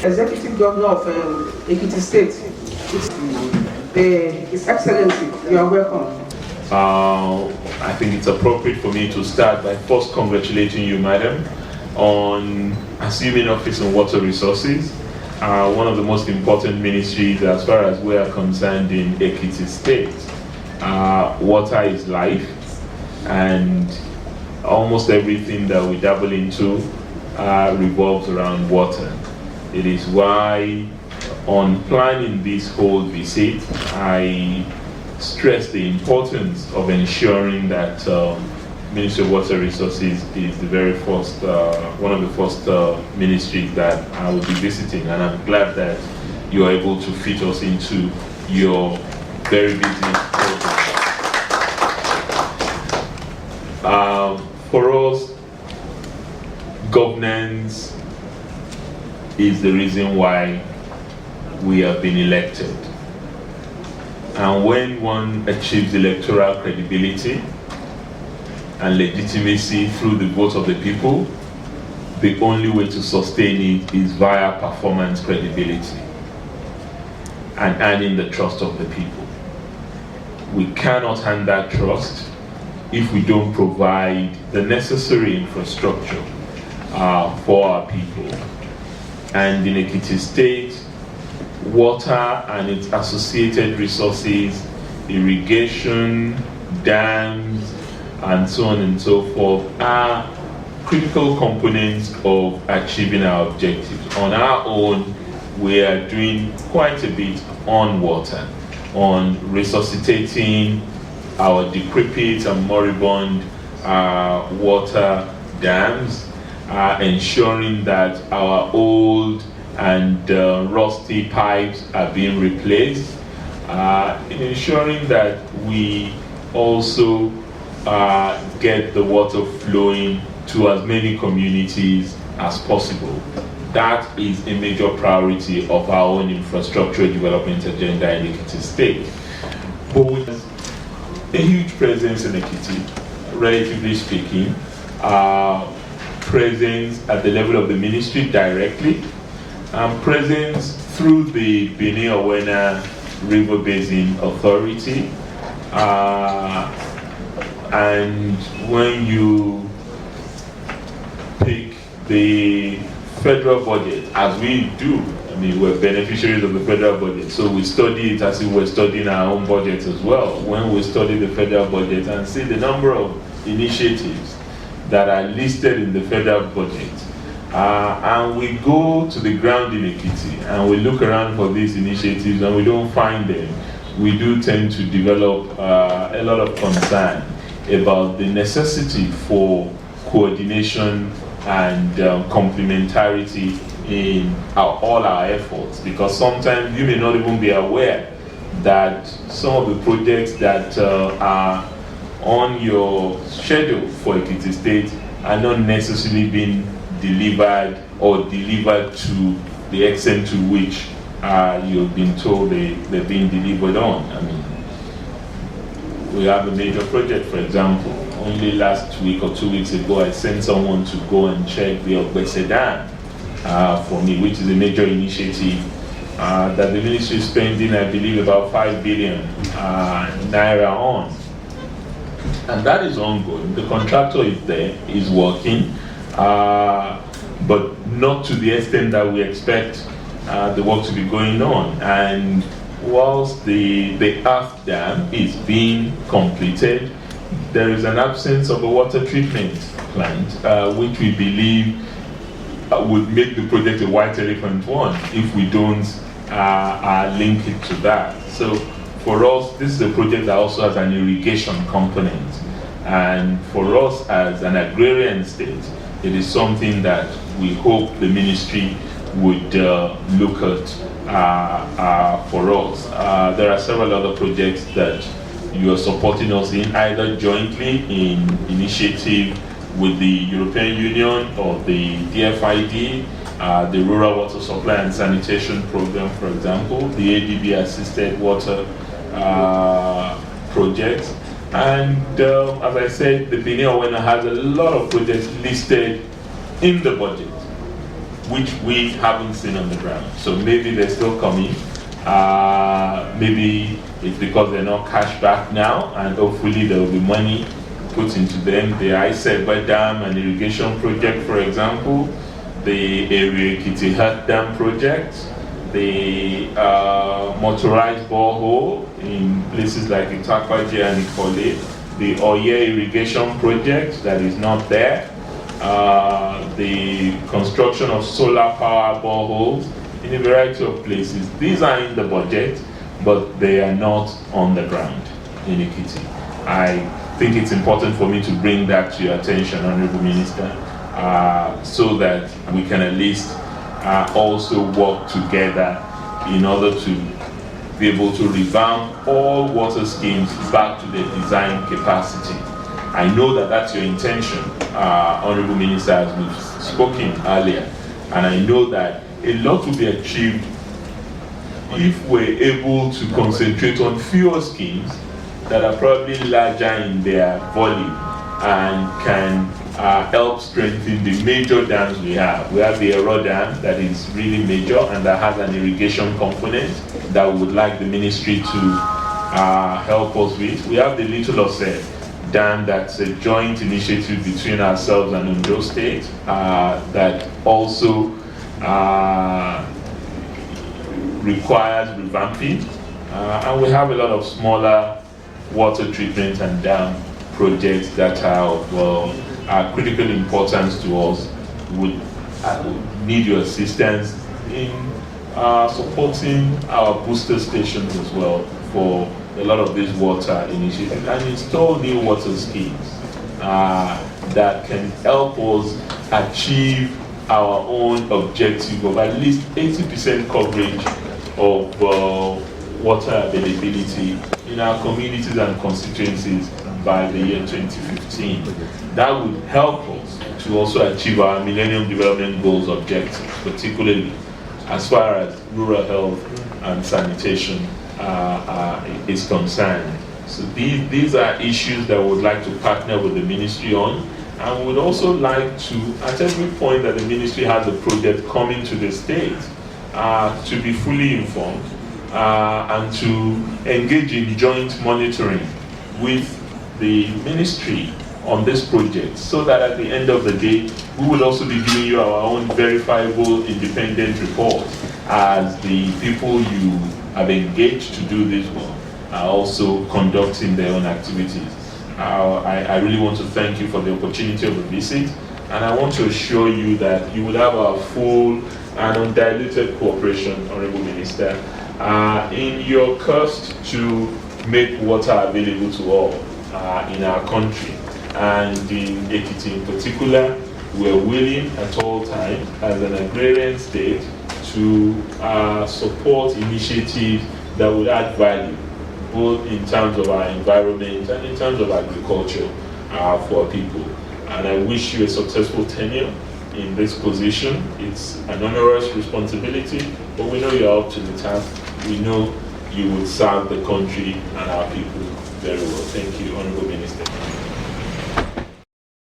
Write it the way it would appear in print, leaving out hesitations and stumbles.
Executive Governor of Ekiti State. His Excellency, you are welcome. I think it's appropriate for me to start by first congratulating you, Madam, on assuming office in water resources, one of the most important ministries as far as we are concerned in Ekiti State. Water is life, and almost everything that we dabble into revolves around water. It is why on planning this whole visit, I stress the importance of ensuring that Ministry of Water Resources is the very first, one of the first ministries that I will be visiting, and I'm glad that you are able to fit us into your very busy program. For us, governance is the reason why we have been elected. And when one achieves electoral credibility and legitimacy through the vote of the people, the only way to sustain it is via performance credibility and earning the trust of the people. We cannot earn that trust if we don't provide the necessary infrastructure for our people. And in Ekiti State, water and its associated resources, irrigation, dams, and so on and so forth are critical components of achieving our objectives. On our own, we are doing quite a bit on water, on resuscitating our decrepit and moribund water dams, ensuring that our old and rusty pipes are being replaced, in ensuring that we also get the water flowing to as many communities as possible. That is a major priority of our own infrastructure development agenda in Ekiti State. But with a huge presence in Ekiti, relatively speaking, presence at the level of the ministry directly, presence through the Benue River Basin Authority, and when you pick the federal budget, as we do, I mean, we're beneficiaries of the federal budget, so we study it as if we're studying our own budget as well. When we study the federal budget and see the number of initiatives that are listed in the federal budget, and we go to the ground in Ekiti and we look around for these initiatives and we don't find them, we do tend to develop a lot of concern about the necessity for coordination and complementarity in all our efforts, because sometimes you may not even be aware that some of the projects that are on your schedule for Ekiti State are not necessarily being delivered or delivered to the extent to which you've been told they're being delivered on. I mean, we have a major project, for example. Only last week or 2 weeks ago, I sent someone to go and check the Ogbese Dam for me, which is a major initiative that the ministry is spending, I believe, about 5 billion naira on. And that is ongoing. The contractor is there, is working, but not to the extent that we expect the work to be going on. And whilst the earth dam is being completed, there is an absence of a water treatment plant, which we believe would make the project a white elephant one if we don't link it to that. So for us, this is a project that also has an irrigation component. And for us as an agrarian state, it is something that we hope the ministry would look at for us. There are several other projects that you are supporting us in, either jointly in initiative with the European Union or the DFID, the Rural Water Supply and Sanitation Program, for example, the ADB Assisted Water projects. And as I said, the Benue has a lot of projects listed in the budget. which we haven't seen on the ground. So maybe they're still coming. Maybe it's because they're not cash back now, and hopefully there will be money put into them. The Isegba Dam and irrigation project, for example, the ado-ekiti Dam project, the motorized borehole in places like Itakwaje and Ikole, the Oye irrigation project that is not there, the construction of solar power boreholes in a variety of places. These are in the budget, but they are not on the ground in Ekiti. I think it's important for me to bring that to your attention, Honorable Minister, so that we can at least also work together in order to be able to revamp all water schemes back to their design capacity. I know that that's your intention, Honorable Minister, as we've spoken earlier, and I know that a lot will be achieved if we're able to concentrate on fewer schemes that are probably larger in their volume and can help strengthen the major dams we have. We have the Ero Dam that is really major and that has an irrigation component that we would like the ministry to help us with. We have the Little Ose Dam that's a joint initiative between ourselves and Ondo State that also requires revamping. And we have a lot of smaller water treatment and dam projects that are of critical importance to us. Would need your assistance in supporting our booster stations as well for a lot of these water initiatives, and install new water schemes that can help us achieve our own objective of at least 80% coverage of water availability in our communities and constituencies by the year 2015. That would help us to also achieve our Millennium Development Goals objectives, particularly as far as rural health and sanitation is concerned. So these are issues that we would like to partner with the ministry on, and we would also like to, at every point that the ministry has a project coming to the state, to be fully informed and to engage in joint monitoring with the ministry on this project, so that at the end of the day, we will also be giving you our own verifiable independent report as the people you have engaged to do this work are also conducting their own activities. I really want to thank you for the opportunity of the visit, and I want to assure you that you will have our full and undiluted cooperation, Honorable Minister, in your quest to make water available to all in our country. And in Ekiti in particular, we're willing at all times as an agrarian state to support initiatives that would add value, both in terms of our environment and in terms of agriculture for our people. And I wish you a successful tenure in this position. It's an onerous responsibility, but we know you're up to the task. We know you will serve the country and our people very well. Thank you, Honorable Minister.